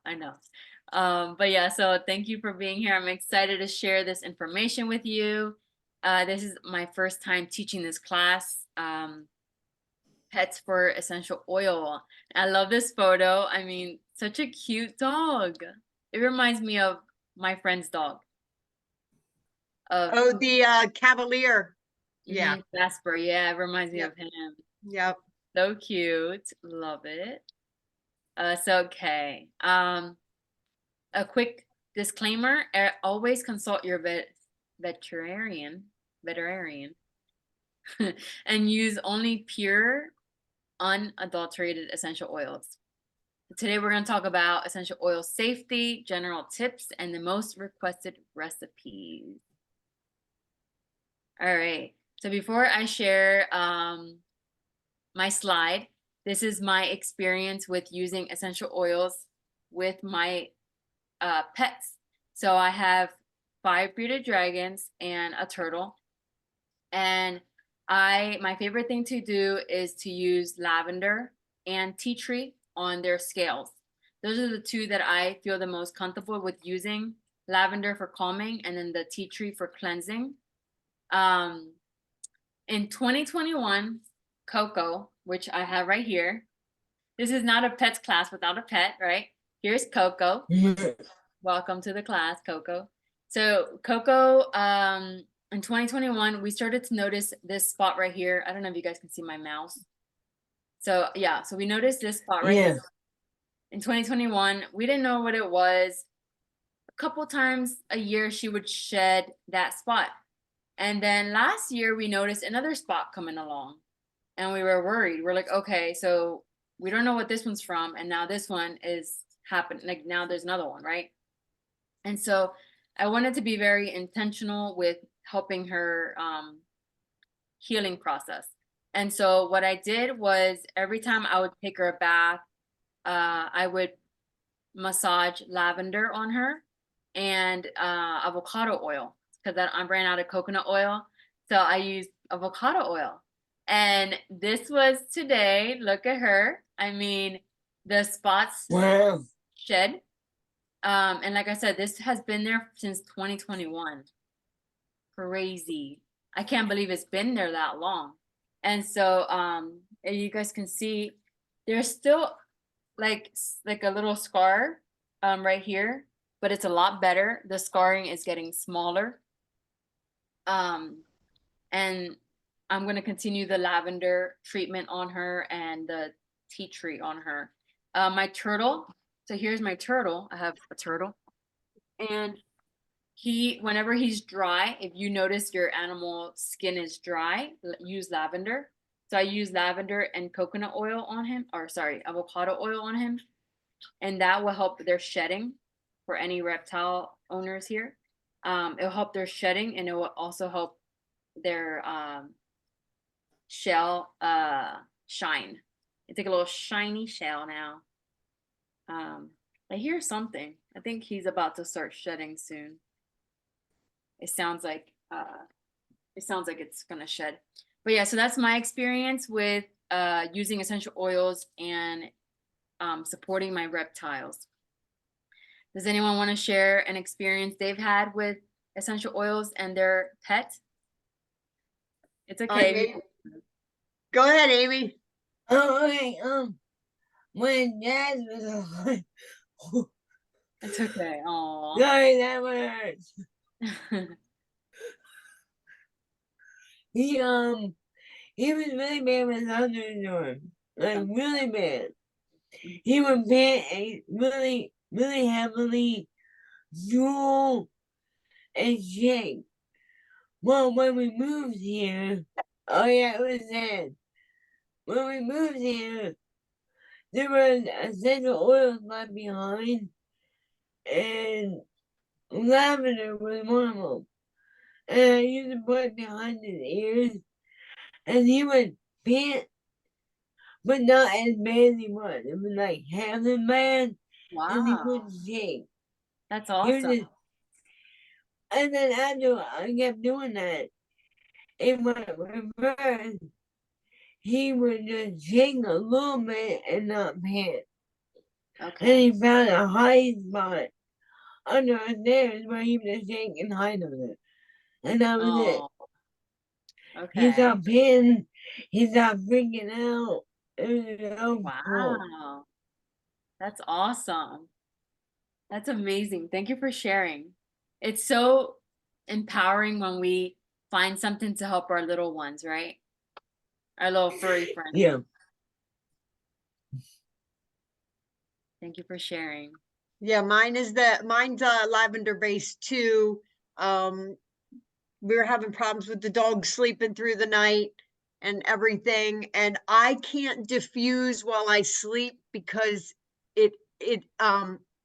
I know. But yeah, so thank you for being here. I'm excited to share this information with you. This is my first time teaching this class, Pets for Essential Oil. I love this photo. I mean, such a cute dog. It reminds me of my friend's dog. Of Oh, the Cavalier. Yeah. Jasper. Yeah, it reminds me Yep. of him. Yep. So cute. Love it. Okay. A quick disclaimer, always consult your veterinarian, and use only pure, unadulterated essential oils. Today we're going to talk about essential oil safety, general tips, and the most requested recipes. All right. So before I share my slide, this is my experience with using essential oils with my pets. So I have 5 bearded dragons and a turtle. And my favorite thing to do is to use lavender and tea tree on their scales. Those are the 2 that I feel the most comfortable with using. Lavender for calming and then the tea tree for cleansing. In 2021, Coco, which I have right here. This is not a pets class without a pet, right? Here's Coco. Welcome to the class, Coco. So Coco, in 2021, we started to notice this spot right here. I don't know if you guys can see my mouse. So yeah, so we noticed this spot right here. In 2021, we didn't know what it was. A couple times a year, she would shed that spot. And then last year, we noticed another spot coming along. And we were worried. We're like, okay, so we don't know what this one's from. And now this one is happening. Like now there's another one, right? And so I wanted to be very intentional with helping her healing process. And so what I did was every time I would take her a bath, I would massage lavender on her and avocado oil because I ran out of coconut oil. So I used avocado oil. And this was today. Look at her. I mean, the spots shed. And like I said, this has been there since 2021. Crazy. I can't believe it's been there that long. And so you guys can see there's still like a little scar right here, but it's a lot better. The scarring is getting smaller. And I'm going to continue the lavender treatment on her and the tea tree on her. My turtle. So here's my turtle. I have a turtle. And whenever he's dry, if you notice your animal skin is dry, use lavender. So I use lavender and coconut oil on him, or sorry, avocado oil on him. And that will help their shedding for any reptile owners here. It'll help their shedding and it will also help their shell shine. It's like a little shiny shell now. I hear something. I think he's about to start shedding soon. It sounds like it's gonna shed. But yeah, so that's my experience with using essential oils and supporting my reptiles. Does anyone want to share an experience they've had with essential oils and their pet? It's okay. Go ahead, Amy. Oh, okay. When Dad was alive. It's okay. Aw. Sorry, that one hurts. He was really bad with thunderstorms. Like really bad. He would pant really, really heavily, drool, and shake. Well, when we moved here, oh yeah, it was sad. When we moved here, there was essential oils left behind, and lavender was one of them. And I used to put it behind his ears, and he would pant, but not as bad as he was. It was like half as bad, and he Wow. couldn't shake. That's awesome. And then after I kept doing that, it went reverse. He would just shake a little bit and not pant. and Okay. he found a hiding spot under the stairs where he was taking hide of it. And that was it. Oh, He okay. stopped pain, he stopped freaking out. It was so cool. Wow. That's awesome. That's amazing. Thank you for sharing. It's so empowering when we find something to help our little ones, right? Our little furry friends. Yeah. Thank you for sharing. Yeah, mine's lavender based too. We were having problems with the dog sleeping through the night and everything, and I can't diffuse while I sleep because it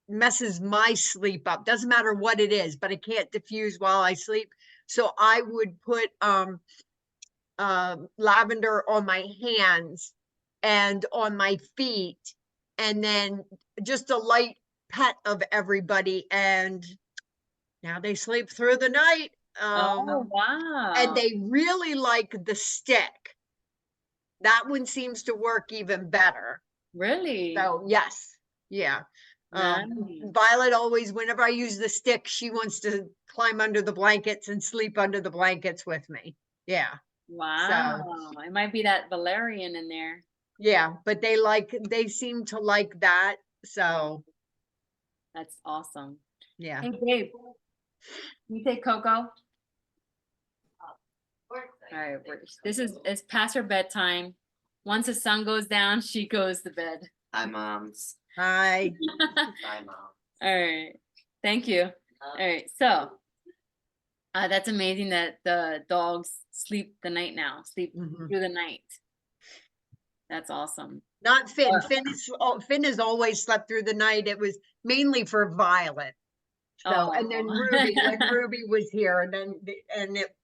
messes my sleep up. Doesn't matter what it is, but I can't diffuse while I sleep. So I would put lavender on my hands and on my feet, and then just a light pet of everybody, and now they sleep through the night. Oh, And wow. they really like the stick. That one seems to work even better. Really? So yes, yeah. Nice. Violet always, whenever I use the stick, she wants to climb under the blankets and sleep under the blankets with me. Yeah. So Wow. It might be that valerian in there. yeah, but they seem to like that. So That's awesome. yeah. Hey, Gabe, you take Coco? All right, this is it's past her bedtime. Once the sun goes down, she goes to bed. Hi, moms. Hi. Bye, mom. All right. Thank you. All right. So that's amazing that the dogs sleep the night now, sleep Mhm. through the night. That's awesome. Not Finn. Uh, Finn has always slept through the night. It was mainly for Violet. So, and then Ruby, when Oh. Ruby was here, and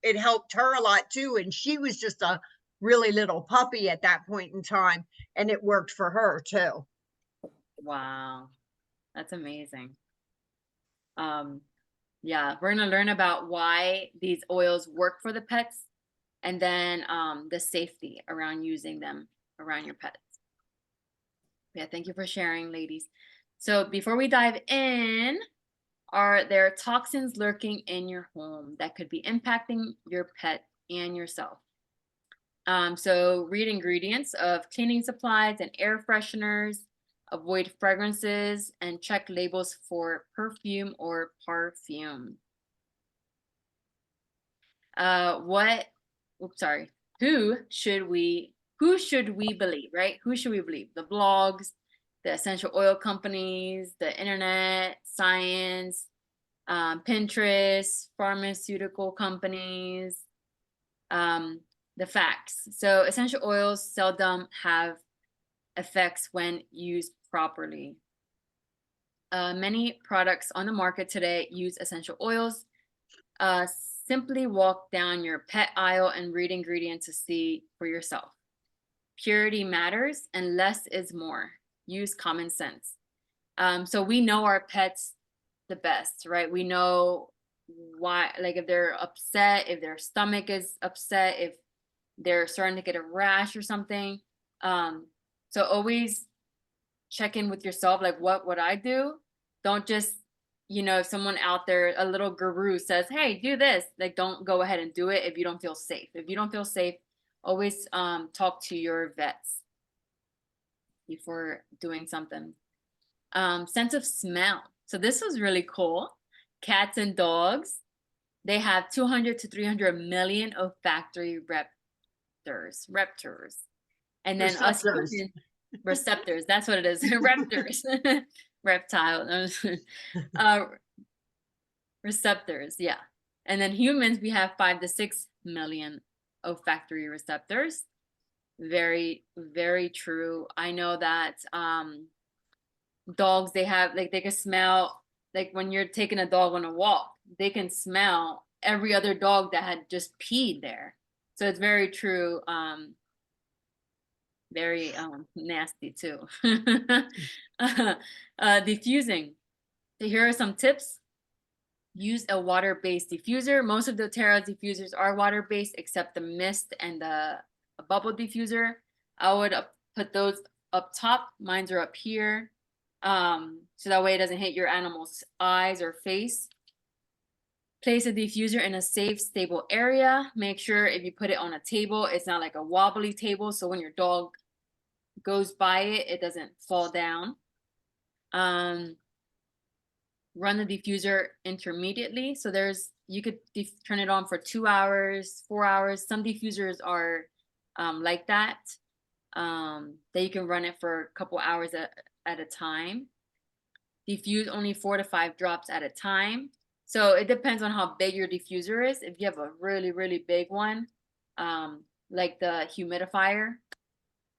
it helped her a lot too. And she was just a really little puppy at that point in time, and it worked for her too. Wow. That's amazing. Yeah, we're gonna learn about why these oils work for the pets and then the safety around using them around your pets. Yeah, thank you for sharing, ladies. So before we dive in, are there toxins lurking in your home that could be impacting your pet and yourself? So read ingredients of cleaning supplies and air fresheners, avoid fragrances, and check labels for perfume or parfum. Who should we believe, right? Who should we believe? The blogs, the essential oil companies, the internet, science, Pinterest, pharmaceutical companies, the facts. So essential oils seldom have effects when used properly. Many products on the market today use essential oils. Simply walk down your pet aisle and read ingredients to see for yourself. Purity matters and less is more. Use common sense. So we know our pets the best, right? We know why, like if they're upset, if their stomach is upset, if they're starting to get a rash or something. So always check in with yourself, like what would I do? Don't just, if someone out there, a little guru says, hey, do this, like don't go ahead and do it if you don't feel safe. If you don't feel safe, always talk to your vets before doing something. Sense of smell. So this was really cool. Cats and dogs, they have 200 to 300 million olfactory receptors. And then us Receptors. humans, receptors, that's what it is. Raptors. Reptile. Receptors, yeah. And then humans, we have 5 to 6 million olfactory receptors. Very, very true. I know that dogs, they have, like, they can smell, like when you're taking a dog on a walk, they can smell every other dog that had just peed there. So it's very true. Very nasty too. Diffusing. So here are some tips. Use a water-based diffuser. Most of the Terra diffusers are water-based except the mist and the bubble diffuser. I would put those up top. Mines are up here. So that way it doesn't hit your animal's eyes or face. Place a diffuser in a safe, stable area. Make sure if you put it on a table, it's not like a wobbly table, so when your dog goes by it, it doesn't fall down. Run the diffuser intermediately. So you could turn it on for 2 hours, 4 hours. Some diffusers are like that you can run it for a couple hours at a time. Diffuse only 4 to 5 drops at a time. So it depends on how big your diffuser is. If you have a really, really big one, like the humidifier,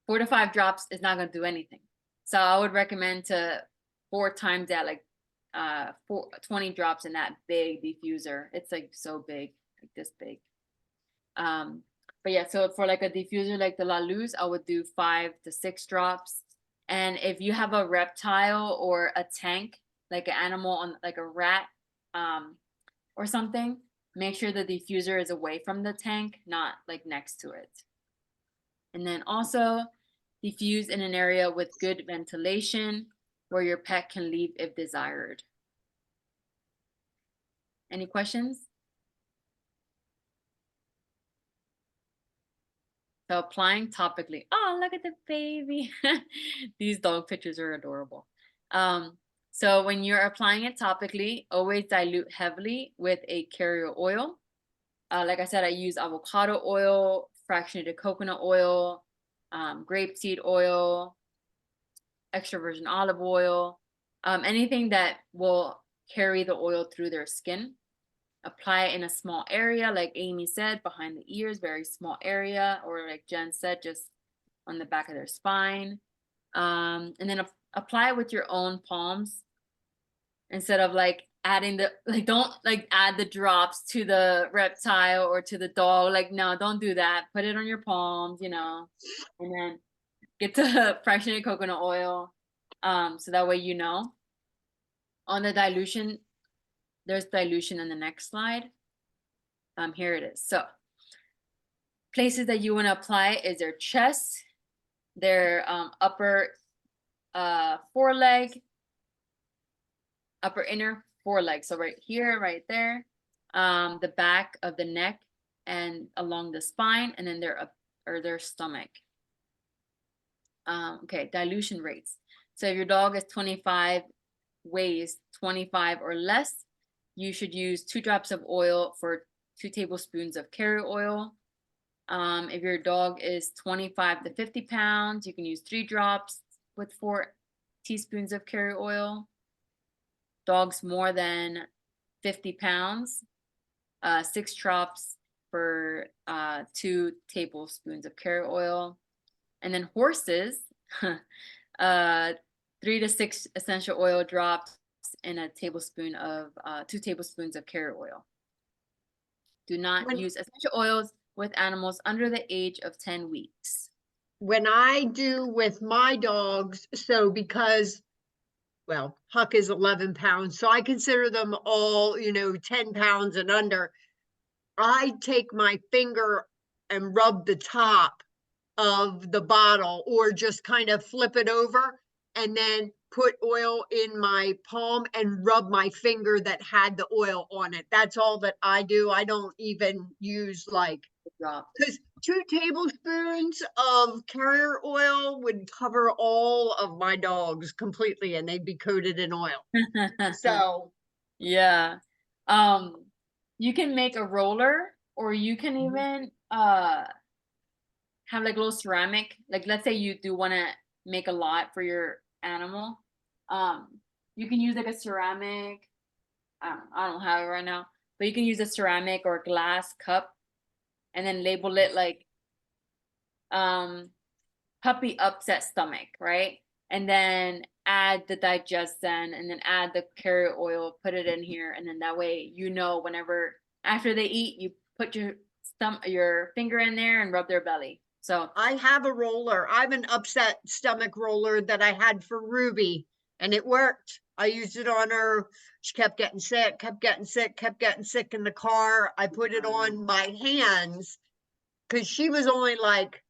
4 to 5 drops is not going to do anything. So I would recommend to 4 times that, like 20 drops in that big diffuser. It's like so big, like this big. But yeah, so for like a diffuser like the La Luz, I would do 5 to 6 drops. And if you have a reptile or a tank, like an animal on like a rat or something, make sure the diffuser is away from the tank, not like next to it. And then also diffuse in an area with good ventilation where your pet can leave if desired. Any questions? So applying topically. Oh, look at the baby. These dog pictures are adorable. So when you're applying it topically, always dilute heavily with a carrier oil. Like I said, I use avocado oil, fractionated coconut oil, grapeseed oil, extra virgin olive oil, anything that will carry the oil through their skin. Apply it in a small area, like Amy said, behind the ears, very small area, or like Jen said, just on the back of their spine. And then apply it with your own palms instead of like adding don't like add the drops to the reptile or to the dog. Like, no, don't do that. Put it on your palms, and then get the fractionated coconut oil. So that way, on the dilution, there's dilution in the next slide. Here it is. So places that you want to apply is their chest, their upper foreleg, upper inner foreleg. So right here, right there, the back of the neck and along the spine, and then their stomach. Okay, dilution rates. So if your dog is 25, weighs 25 or less, you should use 2 drops of oil for 2 tablespoons of carrier oil. If your dog is 25 to 50 pounds, you can use 3 drops with 4 teaspoons of carrier oil. Dogs more than 50 pounds, 6 drops for 2 tablespoons of carrier oil. And then horses, 3 to 6 essential oil drops in a tablespoon of 2 tablespoons of carrier oil. Do not use essential oils with animals under the age of 10 weeks. When I do with my dogs, so because, well, Huck is 11 pounds, so I consider them all, 10 pounds and under. I take my finger and rub the top of the bottle, or just kind of flip it over and then put oil in my palm and rub my finger that had the oil on it. That's all that I do. I don't even use because 2 tablespoons of carrier oil would cover all of my dogs completely, and they'd be coated in oil. So yeah, you can make a roller, or you can even have like little ceramic, like let's say you do want to make a lot for your animal, you can use like a ceramic, I don't have it right now, but you can use a ceramic or glass cup and then label it like puppy upset stomach, right? And then add the digestion, and then add the carrier oil, put it in here, and then that way whenever after they eat, you put your finger in there and rub their belly. So I have a roller. I have an upset stomach roller that I had for Ruby, and it worked. I used it on her. She kept getting sick, kept getting sick in the car. I put it on my hands because she was only like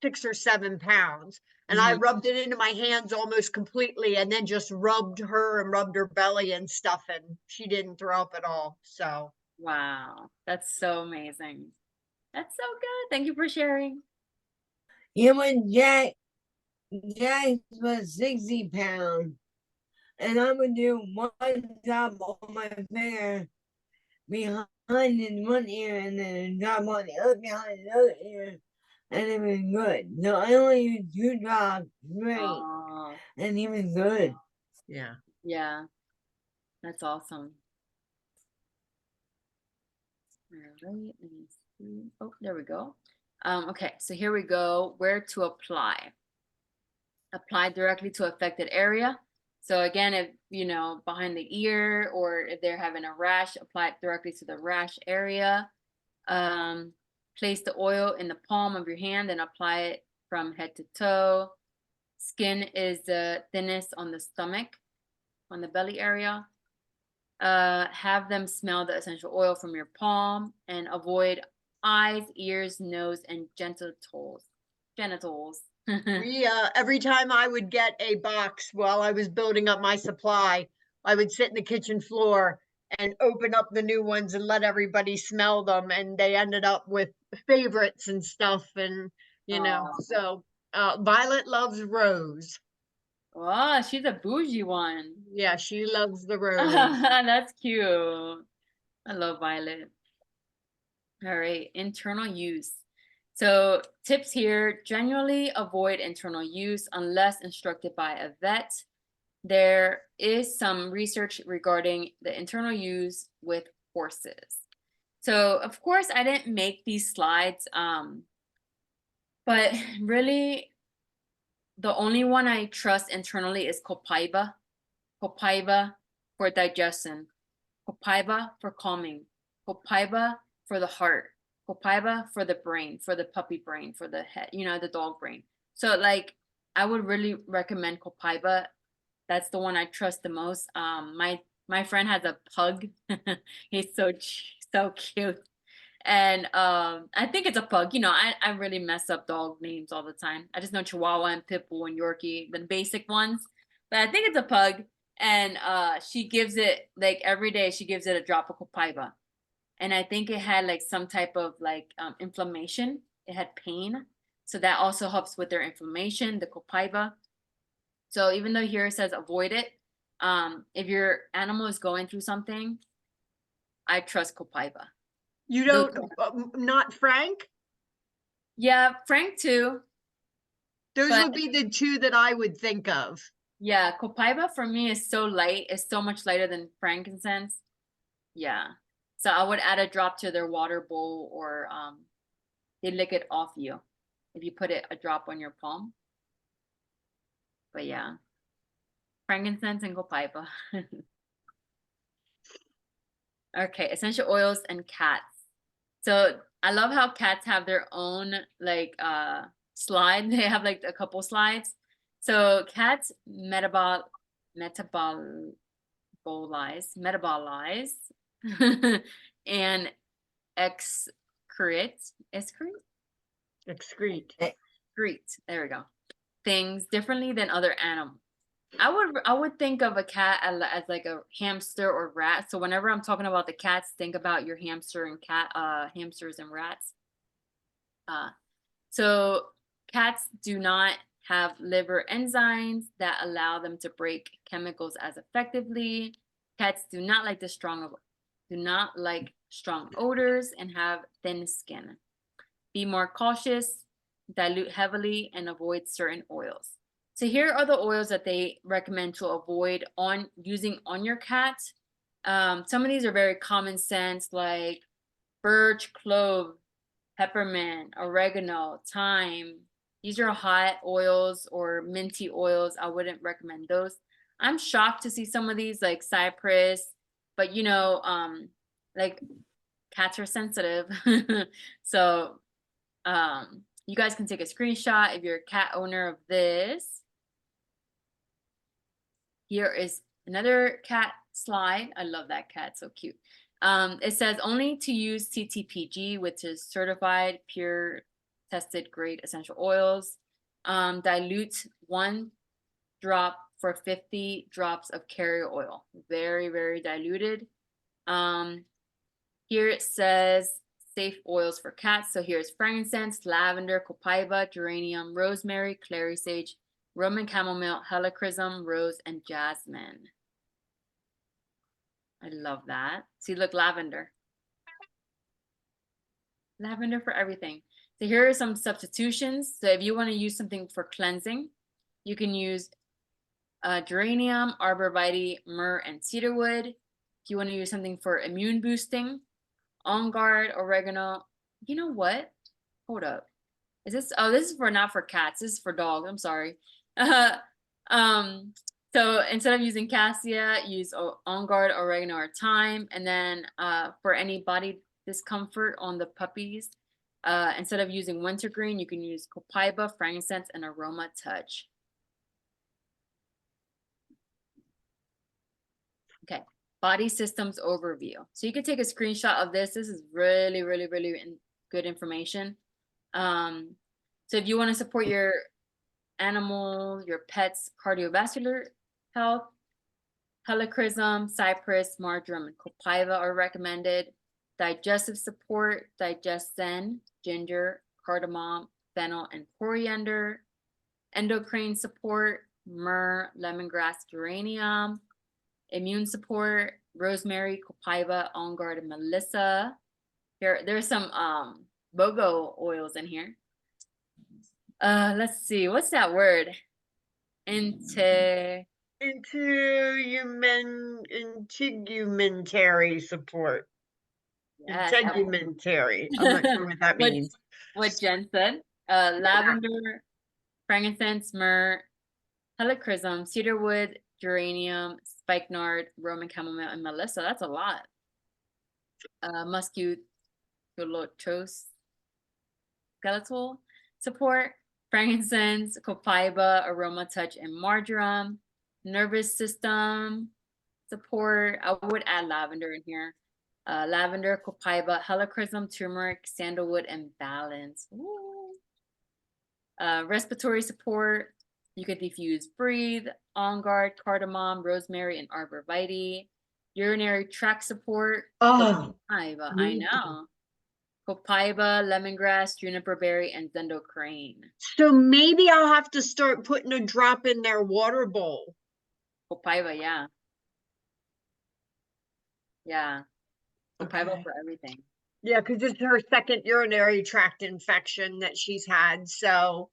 6 or 7 pounds. And I rubbed it into my hands almost completely and then just rubbed her and rubbed her belly and stuff, and she didn't throw up at all. So Wow, that's so amazing. That's so good. Thank you for sharing. Yeah, when Jack was 60 pounds, and I would do one drop on my finger behind in one ear and then a drop on the other behind the other ear, and it was good. So I only used 2 drops straight, Oh, and he was good. yeah. yeah, that's awesome. All right, let me see. Oh, there we go. Okay, so here we go. Where to apply? Apply directly to affected area. So again, if you know behind the ear or if they're having a rash, apply it directly to the rash area. Place the oil in the palm of your hand and apply it from head to toe. Skin is the thinnest on the stomach, on the belly area. Have them smell the essential oil from your palm and avoid eyes, ears, nose, and genitals. We every time I would get a box while I was building up my supply, I would sit in the kitchen floor and open up the new ones and let everybody smell them, and they ended up with favorites and stuff, and Aw. so Violet loves rose. Oh, she's a bougie one. Yeah, she loves the rose. That's cute. I love Violet. All right, internal use. So tips here, generally avoid internal use unless instructed by a vet. There is some research regarding the internal use with horses. So of course I didn't make these slides, but really the only one I trust internally is copaiba. Copaiba for digestion, copaiba for calming, copaiba for the heart, copaiba for the brain, for the puppy brain, for the head, the dog brain. So like I would really recommend copaiba. That's the one I trust the most. My friend has a pug. He's so cute. And I think it's a pug. I really mess up dog names all the time. I just know Chihuahua and Pit Bull and Yorkie, the basic ones. But I think it's a pug. And she gives it like every day. She gives it a drop of copaiba, and I think it had like some type of like inflammation. It had pain, so that also helps with their inflammation. The copaiba. So even though here it says avoid it, if your animal is going through something, I trust copaiba. You don't, not Frank? Yeah, Frank too. Those But- would be the two that I would think of. Yeah, copaiba for me is so light. It's so much lighter than frankincense. Yeah. So I would add a drop to their water bowl, or they lick it off you if you put a drop on your palm. But yeah, frankincense and copaiba. Okay, essential oils and cats. So I love how cats have their own like slide. They have like a couple slides. So cats metabolize and excrete. There we go. Things differently than other animals. I would think of a cat as like a hamster or rat. So whenever I'm talking about the cats, think about your hamsters and rats. So cats do not have liver enzymes that allow them to break chemicals as effectively. Cats do not like strong odors and have thin skin. Be more cautious, dilute heavily, and avoid certain oils. So here are the oils that they recommend to avoid using on your cat. Some of these are very common sense, like birch, clove, peppermint, oregano, thyme. These are hot oils or minty oils. I wouldn't recommend those. I'm shocked to see some of these like cypress, but like cats are sensitive. So you guys can take a screenshot if you're a cat owner of this. Here is another cat slide. I love that cat, so cute. It says only to use CTPG, which is certified, pure, tested grade essential oils. dilutes 1 drop for 50 drops of carrier oil. Very, very diluted. Here it says safe oils for cats. So here's frankincense, lavender, copaiba, geranium, rosemary, clary sage, Roman chamomile, helichrysum, rose, and jasmine. I love that. See, look, lavender. Lavender for everything. So here are some substitutions. So if you want to use something for cleansing, you can use geranium, arborvitae, myrrh, and cedarwood. If you want to use something for immune boosting, on guard, oregano. You know what? Hold up. Is this? Oh, this is for not for cats. This is for dogs. I'm sorry. So instead of using cassia, use on guard, oregano, or thyme. And then for any body discomfort on the puppies, instead of using wintergreen, you can use copaiba, frankincense, and aroma touch. Okay, body systems overview. So you can take a screenshot of this. This is really, really, really good information. So if you want to support your animal, your pet's cardiovascular health, helichrysum, cypress, marjoram, and copaiba are recommended. Digestive support, digestin, ginger, cardamom, fennel, and coriander. Endocrine support, myrrh, lemongrass, geranium. Immune support, rosemary, copaiba, on guard, and melissa. There's some bogo oils in here. Let's see, what's that word? Integumentary support. Yes, Integumentary. I'm not sure what that means. What Jen said. Lavender, frankincense, myrrh, helichrysum, cedarwood, geranium, spikenard, Roman chamomile, and melissa. That's a lot. Musculotose, skeletal support, frankincense, copaiba, aroma touch, and marjoram. Nervous system support. I would add lavender in here. Lavender, copaiba, helichrysum, turmeric, sandalwood, and balance. Respiratory support. You could diffuse breathe, on guard, cardamom, rosemary, and arborvitae. Urinary tract support. Oh, Copaiba, I know. Copaiba, lemongrass, juniper berry, and zendocrine. so maybe I'll have to start putting a drop in their water bowl. Copaiba, yeah. Yeah. Copaiba Okay. for everything. Yeah, because it's her second urinary tract infection that she's had. So,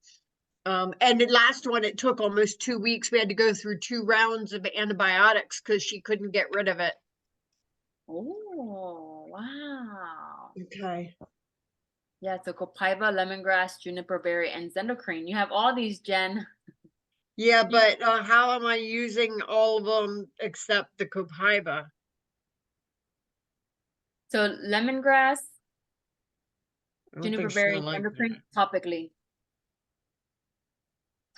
and the last one, it took almost 2 weeks. We had to go through 2 rounds of antibiotics because she couldn't get rid of it. Oh, wow. Okay. Yeah, so copaiba, lemongrass, juniper berry, and zendocrine. You have all these, Jen. Yeah, but how am I using all of them except the copaiba? So lemongrass, I don't juniper think berry, she'll like zendocrine, that. topically.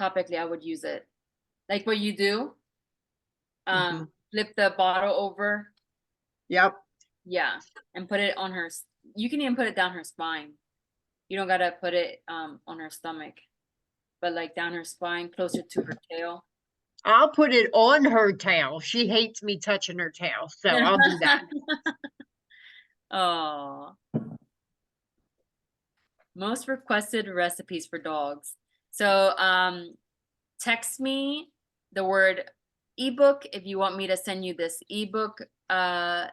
Topically, I would use it. Like what you do, Mhm. flip the bottle over. Yep. Yeah, and put it on her. You can even put it down her spine. You don't gotta put it on her stomach, but like down her spine, closer to her tail. I'll put it on her tail. She hates me touching her tail, so I'll do that. Oh. Most requested recipes for dogs. So text me the word ebook if you want me to send you this ebook for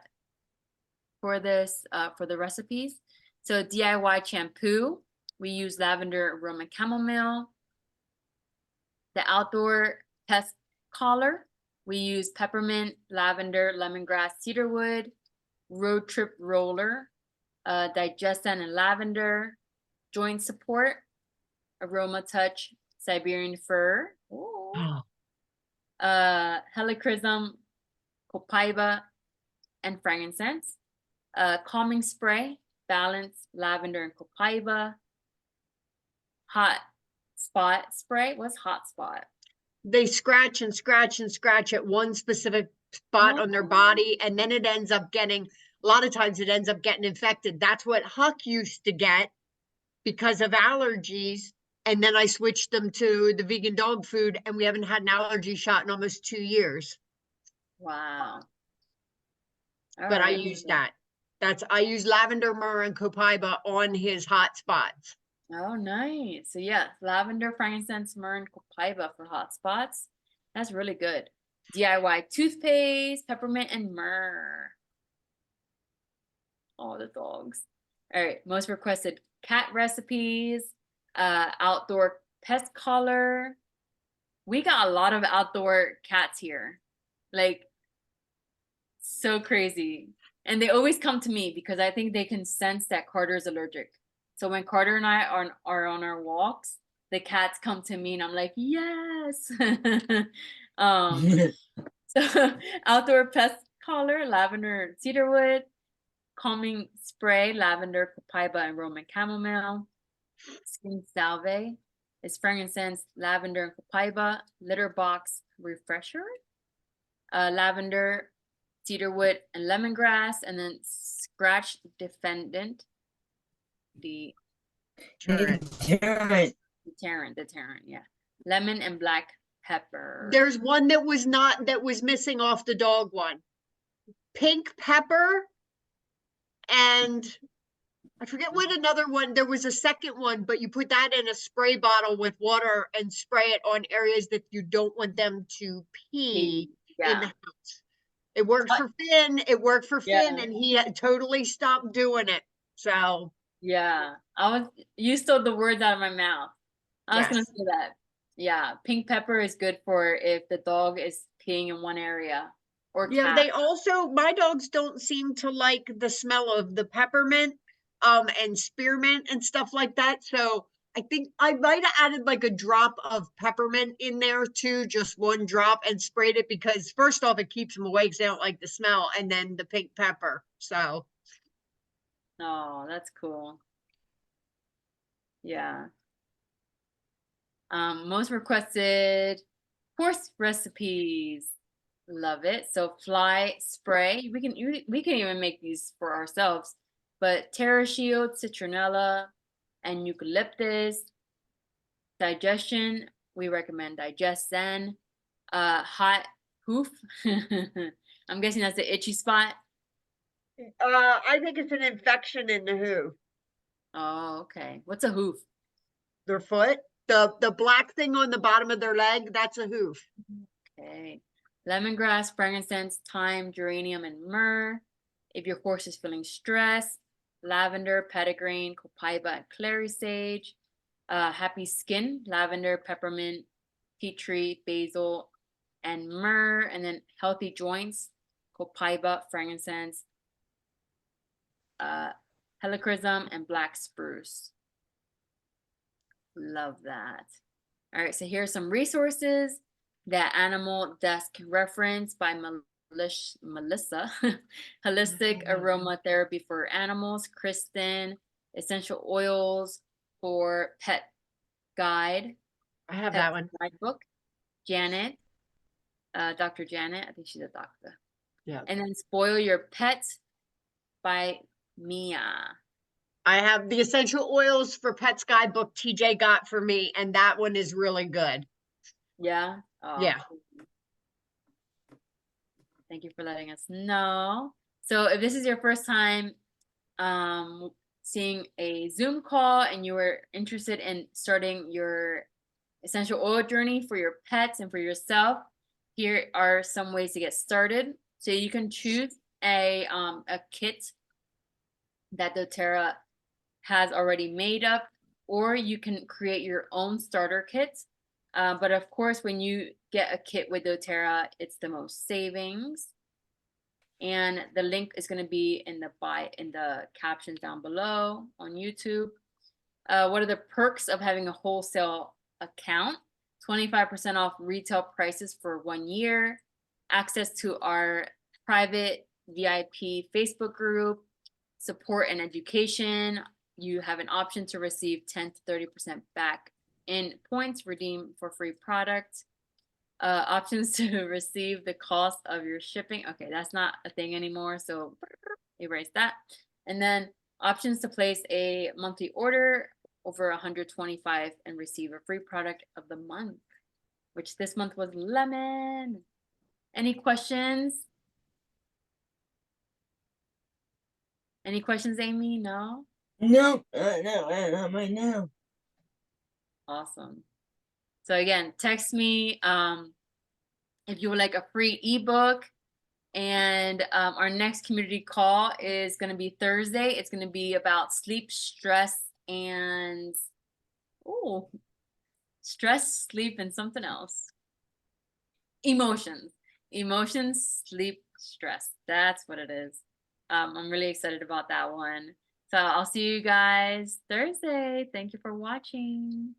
the recipes. So DIY shampoo, we use lavender, Roman chamomile. The outdoor pest collar, we use peppermint, lavender, lemongrass, cedarwood. Road trip roller, digestin and lavender. Joint support, aroma touch, Siberian fir. Helichrysum, copaiba, and frankincense. Calming spray, balance, lavender, and copaiba. Hot spot spray. What's hot spot? They scratch and scratch and scratch at one specific spot on their body, and then it ends up getting, a lot of times it ends up getting infected. That's what Huck used to get because of allergies. And then I switched them to the vegan dog food, and we haven't had an allergy shot in almost 2 years. Wow. But I Alright. use that. I use lavender, myrrh, and copaiba on his hot spots. Oh, nice. So yeah, lavender, frankincense, myrrh, and copaiba for hot spots. That's really good. DIY toothpaste, peppermint, and myrrh. All the dogs. All right, most requested cat recipes, outdoor pest collar. We got a lot of outdoor cats here. Like, so crazy. And they always come to me because I think they can sense that Carter's allergic. So when Carter and I are on our walks, the cats come to me and I'm like, yes. So outdoor pest collar, lavender and cedarwood, calming spray, lavender, copaiba, and Roman chamomile. Skin salve is frankincense, lavender, and copaiba. Litter box refresher, lavender, cedarwood, and lemongrass. And then scratch defendant, Deterrent. deterrent, yeah. Lemon and black pepper. There's one that was missing off the dog one. Pink pepper, and I forget what another one. There was a second one, but you put that in a spray bottle with water and spray it on areas that you don't want them to pee in the Yeah. house. It worked for Finn. It worked for Finn, Yeah. and he had totally stopped doing it. So Yeah. You stole the words out of my mouth. I was gonna yes. say that. Yeah, pink pepper is good for if the dog is peeing in one area or Yeah, cat. they also, my dogs don't seem to like the smell of the peppermint, and spearmint and stuff like that. So I think I might have added like a drop of peppermint in there too, just one drop, and sprayed it because first off, it keeps them awake. 'Cause they don't like the smell, and then the pink pepper. So Oh, that's cool. Yeah. Most requested horse recipes. Love it. So fly spray. We can even make these for ourselves. But Terra Shield, citronella, and eucalyptus. Digestion, we recommend Digest Zen. Hot hoof. I'm guessing that's the itchy spot. I think it's an infection in the hoof. Oh, okay. What's a hoof? Their foot. The black thing on the bottom of their leg, that's a hoof. Okay. Lemongrass, frankincense, thyme, geranium, and myrrh. If your horse is feeling stressed, lavender, petitgrain, copaiba, and clary sage. Happy skin, lavender, peppermint, tea tree, basil, and myrrh. And then healthy joints, copaiba, frankincense, helichrysum, and black spruce. Love that. All right, so here's some resources. That Animal Desk reference by Melissa. Holistic Aromatherapy for Animals. Kristen. Essential Oils for Pet Guide. I have Pet that one. Guidebook. Janet. Dr. Janet. I think she's a doctor. Yeah. And then Spoil Your Pet by Mia. I have the Essential Oils for Pets Guidebook TJ got for me, and that one is really good. Yeah. Oh, Yeah. cool. Thank you for letting us know. So if this is your first time seeing a Zoom call and you were interested in starting your essential oil journey for your pets and for yourself, here are some ways to get started. So you can choose a kit that doTERRA has already made up, or you can create your own starter kit. But of course, when you get a kit with doTERRA, it's the most savings. And the link is going to be in the captions down below on YouTube. What are the perks of having a wholesale account? 25% off retail prices for 1 year. Access to our private VIP Facebook group. Support and education. You have an option to receive 10 to 30% back in points redeemed for free products. Options to receive the cost of your shipping. Okay, that's not a thing anymore, so erase that. And then options to place a monthly order over 125 and receive a free product of the month, which this month was lemon. Any questions? Any questions, Amy? No? Nope, not right now. Awesome. So again, text me if you would like a free ebook. And our next community call is going to be Thursday. It's going to be about sleep, stress, and stress, sleep, and something else. Emotions, sleep, stress. That's what it is. I'm really excited about that one. So I'll see you guys Thursday. Thank you for watching.